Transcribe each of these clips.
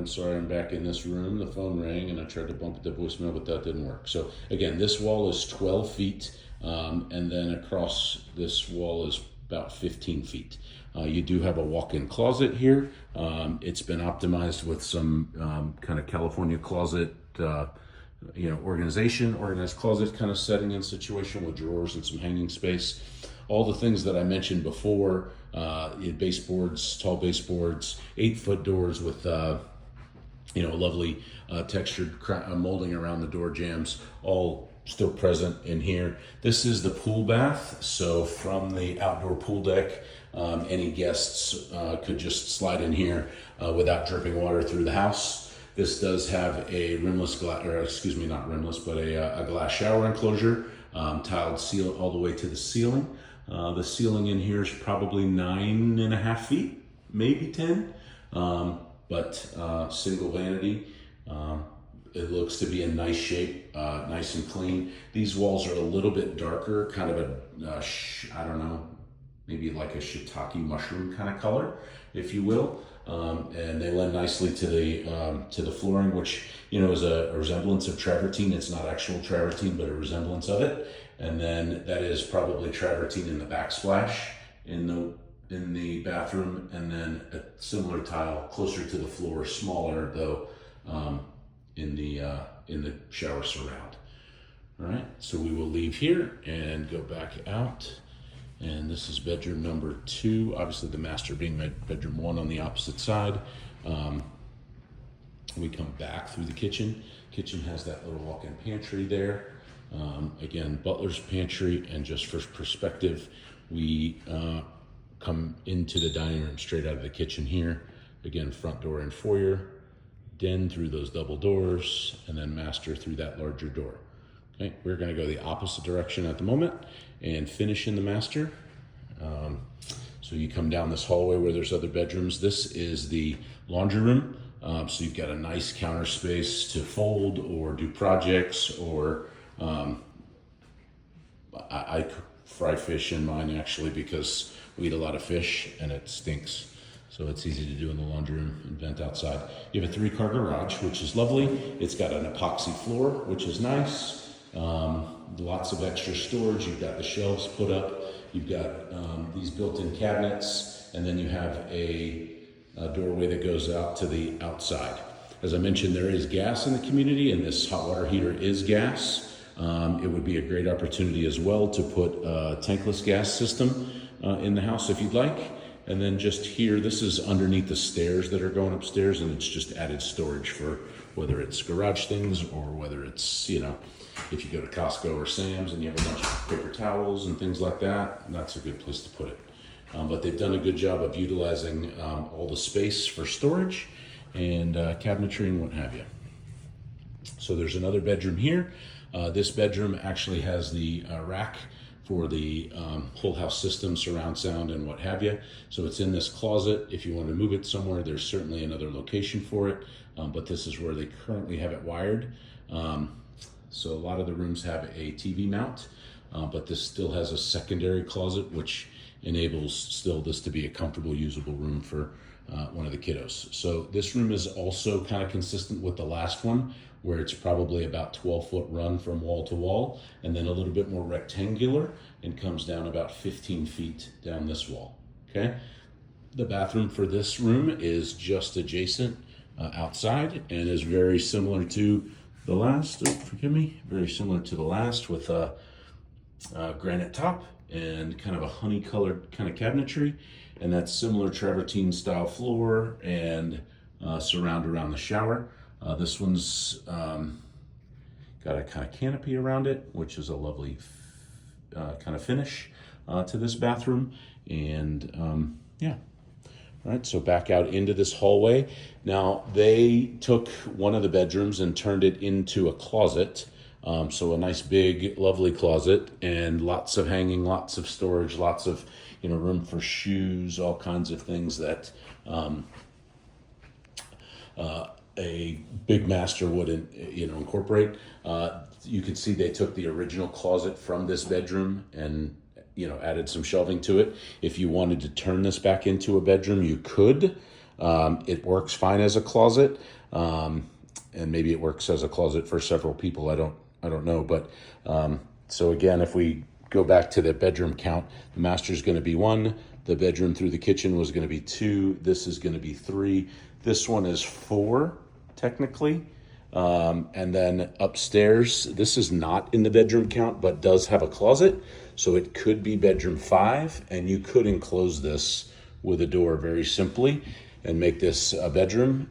everyone. Sorry, I'm back in this room. The phone rang and I tried to bump it to voicemail, but that didn't work. So again, this wall is 12 feet, and then across this wall is about 15 feet. You do have a walk-in closet here. It's been optimized with some kind of California closet, organized closet kind of setting and situation with drawers and some hanging space. All the things that I mentioned before, baseboards, tall baseboards, 8-foot doors with, lovely textured molding around the door jambs, all still present in here. This is the pool bath. So from the outdoor pool deck, any guests could just slide in here without dripping water through the house. This does have a rimless a glass shower enclosure, tiled seal all the way to the ceiling. The ceiling in here is probably 9.5 feet, maybe 10, but single vanity. It looks to be in nice shape, nice and clean. These walls are a little bit darker, kind of maybe like a shiitake mushroom kind of color, if you will. And they lend nicely to the flooring, which is a resemblance of travertine. It's not actual travertine, but a resemblance of it. And then that is probably travertine in the backsplash in the bathroom, and then a similar tile closer to the floor, smaller though, in the shower surround. All right, so we will leave here and go back out. And this is bedroom number 2. Obviously, the master being bedroom 1 on the opposite side. We come back through the kitchen. Kitchen has that little walk-in pantry there. Again, butler's pantry, and just for perspective, we come into the dining room straight out of the kitchen here. Again, front door and foyer, den through those double doors, and then master through that larger door. Okay, we're going to go the opposite direction at the moment and finish in the master. So you come down this hallway where there's other bedrooms. This is the laundry room. So you've got a nice counter space to fold or do projects, or I fry fish in mine actually because we eat a lot of fish and it stinks. So it's easy to do in the laundry room and vent outside. You have a 3-car garage, which is lovely. It's got an epoxy floor, which is nice. Lots of extra storage. You've got the shelves put up. You've got these built-in cabinets, and then you have a doorway that goes out to the outside. As I mentioned, there is gas in the community, and this hot water heater is gas. It would be a great opportunity as well to put a tankless gas system in the house if you'd like. And then just here, this is underneath the stairs that are going upstairs, and it's just added storage for whether it's garage things or whether it's, if you go to Costco or Sam's and you have a bunch of paper towels and things like that, that's a good place to put it. But they've done a good job of utilizing all the space for storage and cabinetry and what have you. So there's another bedroom here. This bedroom actually has the rack for the whole house system, surround sound and what have you. So it's in this closet. If you want to move it somewhere, there's certainly another location for it, but this is where they currently have it wired. So a lot of the rooms have a TV mount, but this still has a secondary closet, which enables still this to be a comfortable, usable room for one of the kiddos. So this room is also kind of consistent with the last one, where it's probably about 12-foot run from wall to wall, and then a little bit more rectangular and comes down about 15 feet down this wall, okay? The bathroom for this room is just adjacent outside and is very similar to the last, very similar to the last with a granite top and kind of a honey colored kind of cabinetry, and that's similar travertine style floor and surround around the shower. This one's got a kind of canopy around it, which is a lovely kind of finish to this bathroom. And yeah. All right, so back out into this hallway. Now, they took one of the bedrooms and turned it into a closet. So a nice, big, lovely closet, and lots of hanging, lots of storage, lots of, room for shoes, all kinds of things that a big master would, incorporate. You can see they took the original closet from this bedroom and, added some shelving to it. If you wanted to turn this back into a bedroom, you could. It works fine as a closet, and maybe it works as a closet for several people. I don't know, but so again, if we go back to the bedroom count, the master's going to be 1. The bedroom through the kitchen was going to be 2. This is going to be 3. This one is 4, technically. And then upstairs, this is not in the bedroom count, but does have a closet. So it could be bedroom 5, and you could enclose this with a door very simply and make this a bedroom.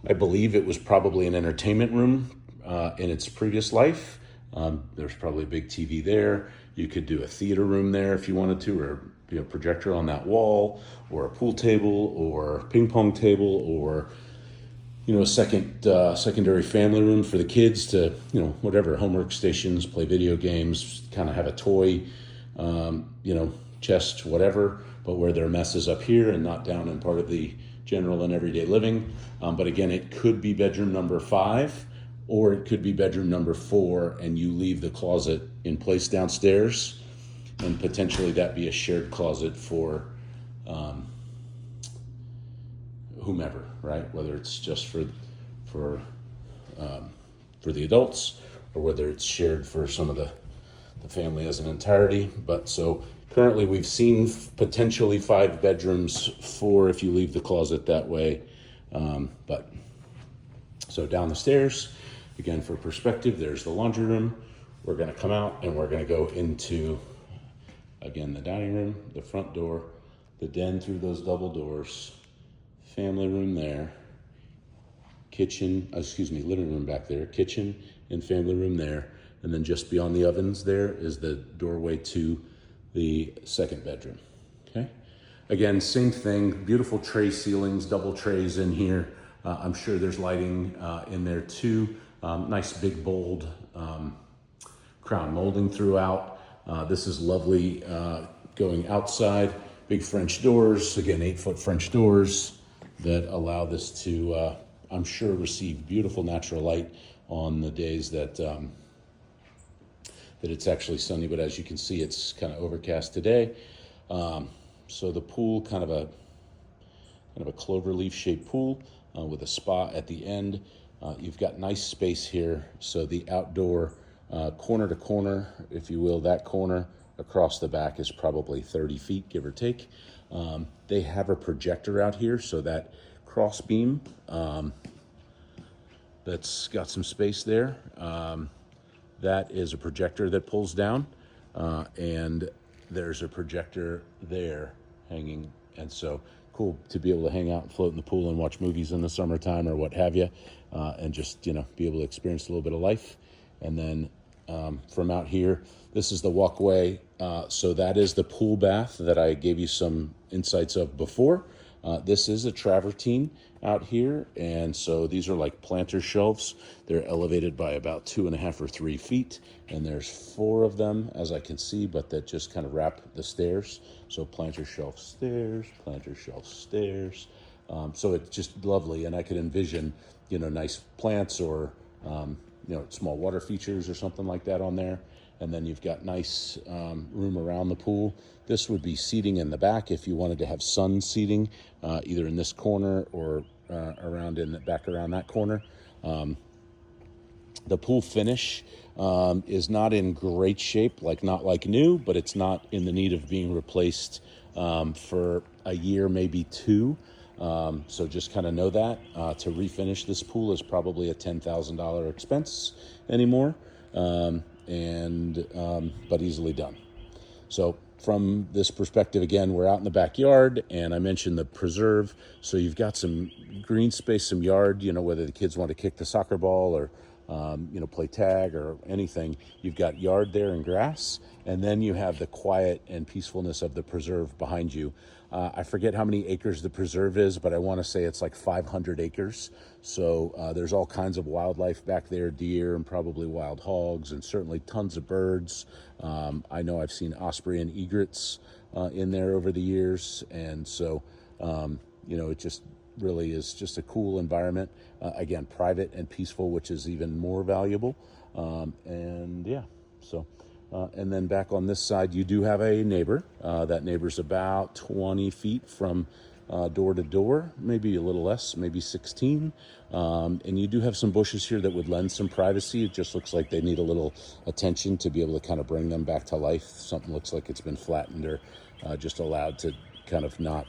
I believe it was probably an entertainment room in its previous life. There's probably a big TV there. You could do a theater room there if you wanted to, or a projector on that wall, or a pool table, or ping pong table, or a secondary family room for the kids to, whatever, homework stations, play video games, kind of have a toy, chest, whatever, but where their mess is up here and not down in part of the general and everyday living. But again, it could be bedroom number 5, or it could be bedroom number 4, and you leave the closet in place downstairs, and potentially that be a shared closet for whomever, right? Whether it's just for the adults, or whether it's shared for some of the family as an entirety. But so currently we've seen potentially 5 bedrooms, 4 if you leave the closet that way. But so down the stairs, again, for perspective, there's the laundry room. We're going to come out and we're going to go into, again, the dining room, the front door, the den through those double doors, family room there, living room back there, kitchen and family room there. And then just beyond the ovens there is the doorway to the second bedroom. Okay. Again, same thing, beautiful tray ceilings, double trays in here. I'm sure there's lighting in there too. Nice big bold crown molding throughout. This is lovely going outside. Big French doors, again, 8-foot French doors that allow this to, I'm sure, receive beautiful natural light on the days that it's actually sunny. But as you can see, it's kind of overcast today. So the pool, kind of a clover leaf shaped pool with a spa at the end. You've got nice space here. So the outdoor corner to corner, if you will, that corner across the back is probably 30 feet, give or take. They have a projector out here, so that cross beam that's got some space there. That is a projector that pulls down, and there's a projector there hanging. And so cool to be able to hang out and float in the pool and watch movies in the summertime or what have you, and just, be able to experience a little bit of life. And then from out here, this is the walkway. So that is the pool bath that I gave you some insights of before. This is a travertine out here, and so these are like planter shelves. They're elevated by about 2.5 or 3 feet, and there's 4 of them, as I can see, but that just kind of wrap the stairs. So planter shelf stairs, planter shelf stairs. So it's just lovely, and I could envision, nice plants or small water features or something like that on there. And then you've got nice room around the pool. This would be seating in the back if you wanted to have sun seating, either in this corner or back around that corner. The pool finish is not in great shape, not like new, but it's not in the need of being replaced for a year, maybe 2. So just kind of know that to refinish this pool is probably a $10,000 expense anymore. But easily done. So from this perspective, again, we're out in the backyard, and I mentioned the preserve. So you've got some green space, some yard, whether the kids want to kick the soccer ball or, play tag or anything. You've got yard there and grass, and then you have the quiet and peacefulness of the preserve behind you. I forget how many acres the preserve is, but I want to say it's like 500 acres. So there's all kinds of wildlife back there, deer and probably wild hogs, and certainly tons of birds. I know I've seen osprey and egrets in there over the years. And so, it just really is just a cool environment. Again, private and peaceful, which is even more valuable. And then back on this side, you do have a neighbor. That neighbor's about 20 feet from door to door, maybe a little less, maybe 16. And you do have some bushes here that would lend some privacy. It just looks like they need a little attention to be able to kind of bring them back to life. Something looks like it's been flattened or just allowed to kind of not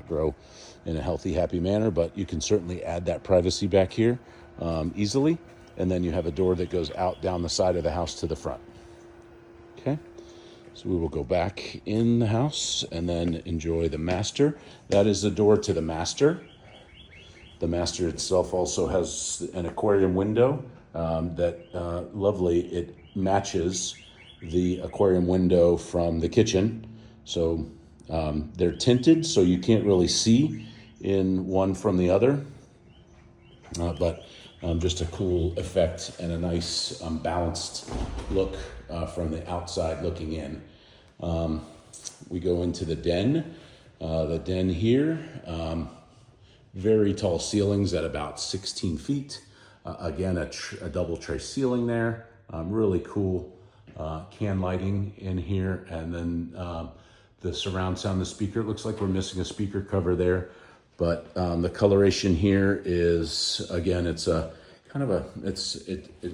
grow in a healthy, happy manner, but you can certainly add that privacy back here easily. And then you have a door that goes out down the side of the house to the front. Okay, so we will go back in the house and then enjoy the master. That is the door to the master. The master itself also has an aquarium window lovely. It matches the aquarium window from the kitchen. So they're tinted, so you can't really see in one from the other. But just a cool effect and a nice balanced look from the outside looking in. We go into the den. The den here, very tall ceilings at about 16 feet. Again, a double tray ceiling there. Really cool can lighting in here. And then the surround sound, the speaker. It looks like we're missing a speaker cover there. But the coloration here is, again, it's a kind of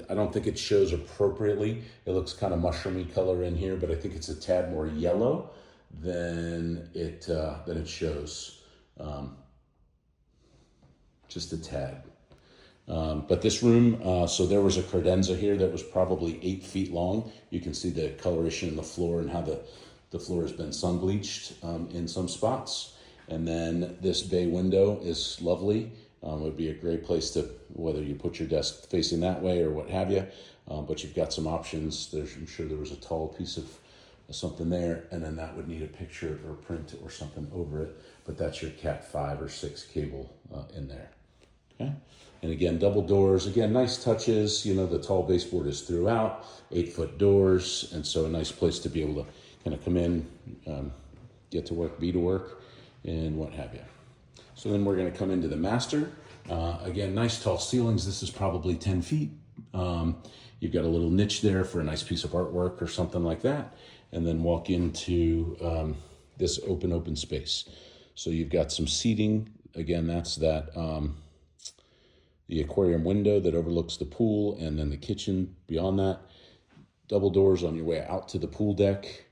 I don't think it shows appropriately. It looks kind of mushroomy color in here, but I think it's a tad more yellow than it shows. Just a tad. But this room, so there was a credenza here that was probably 8 feet long. You can see the coloration in the floor and how the floor has been sun bleached in some spots. And then this bay window is lovely. It would be a great place to, whether you put your desk facing that way or what have you, but you've got some options. I'm sure there was a tall piece of something there, and then that would need a picture or print or something over it, but that's your Cat 5 or 6 cable in there. Okay. And again, double doors, again, nice touches. You know, the tall baseboard is throughout, 8-foot doors, and so a nice place to be able to kind of come in, get to work, be to work, and what have you. So then we're going to come into the master. Again, nice tall ceilings. This is probably 10 feet. You've got a little niche there for a nice piece of artwork or something like that. And then walk into this open space. So you've got some seating. Again, that's the aquarium window that overlooks the pool, and then the kitchen beyond that. Double doors on your way out to the pool deck.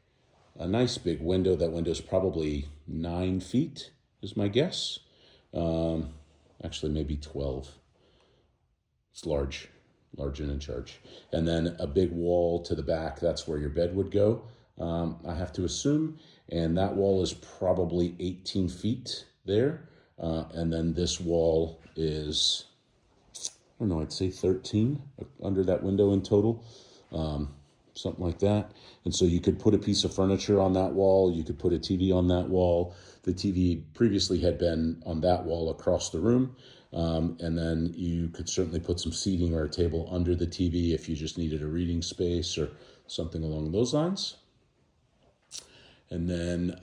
A nice big window. That window is probably 9 feet, is my guess. Actually, maybe 12. It's large and in charge. And then a big wall to the back. That's where your bed would go, I have to assume. And that wall is probably 18 feet there. And then this wall is, I don't know, I'd say 13 under that window in total. Something like that. And so you could put a piece of furniture on that wall. You could put a TV on that wall. The TV previously had been on that wall across the room. And then you could certainly put some seating or a table under the TV if you just needed a reading space or something along those lines. And then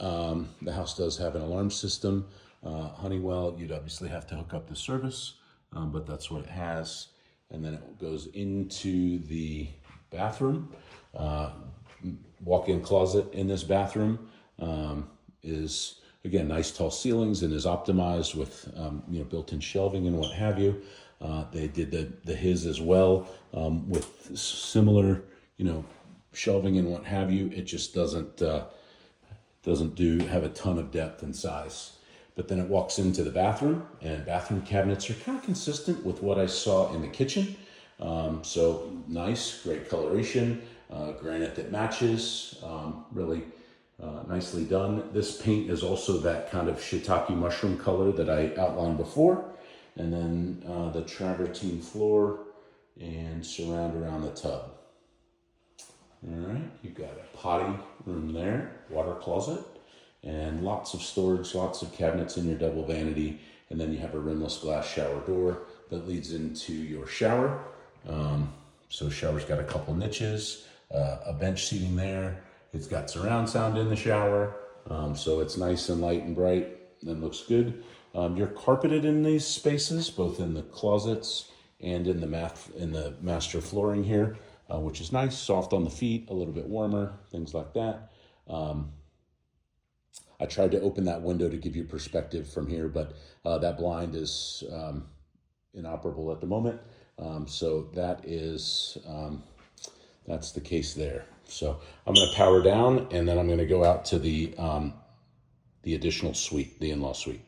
the house does have an alarm system. Honeywell, you'd obviously have to hook up the service, but that's what it has. And then it goes into the bathroom. Walk-in closet in this bathroom is, again, nice tall ceilings and is optimized with built-in shelving and what have you. They did the his as well with similar shelving and what have you. It just doesn't have a ton of depth and size. But then it walks into the bathroom, and bathroom cabinets are kind of consistent with what I saw in the kitchen. So nice, great coloration, granite that matches, really nicely done. This paint is also that kind of shiitake mushroom color that I outlined before. And then the travertine floor and surround around the tub. All right, you've got a potty room there, water closet, and lots of storage, lots of cabinets in your double vanity. And then you have a rimless glass shower door that leads into your shower. So shower's got a couple niches, a bench seating there. It's got surround sound in the shower. So it's nice and light and bright and looks good. You're carpeted in these spaces, both in the closets and in the master flooring here, which is nice, soft on the feet, a little bit warmer, things like that. I tried to open that window to give you perspective from here, but that blind is inoperable at the moment. So that's the case there. So I'm going to power down, and then I'm going to go out to the additional suite, the in-law suite.